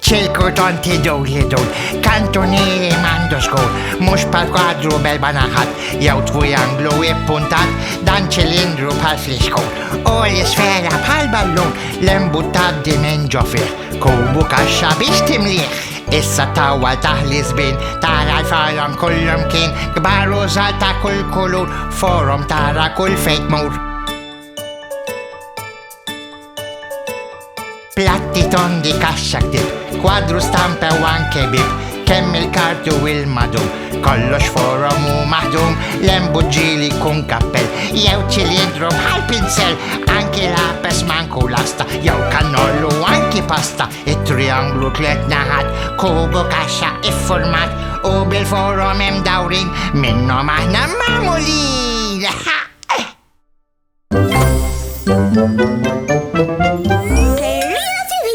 ċilku tonti dowli dowl, kantonieri mandu skol, mux pal-kwadru bel-banaħat, jew tvujanglu ippuntat, dan ċilindru pal-fliskol, u l-isfera pal-ballun, l-imbuttat din inġofir, kubu kaxxa biex timliħ. Issa tawal taħli żbien, tara l-faram kullum kien, kbar u żgħar ta' kull kulur, forum tara kull fejn tmur. Platti tondi kaxxa ktib, kwadru stampa u anke bib, kemm il-kartu u il-madum, kollox forum u maħdum, l-embuġġili kun kappell, jew ċilindru bħal pinsel, anki lapes manku lasta, jew kannollu anki pasta, it-trianglu tliet naħat, kubu kaxxa iffurmat, u bil-forum hemm dawrin, minnhom aħna magħmulin. Perlina TV.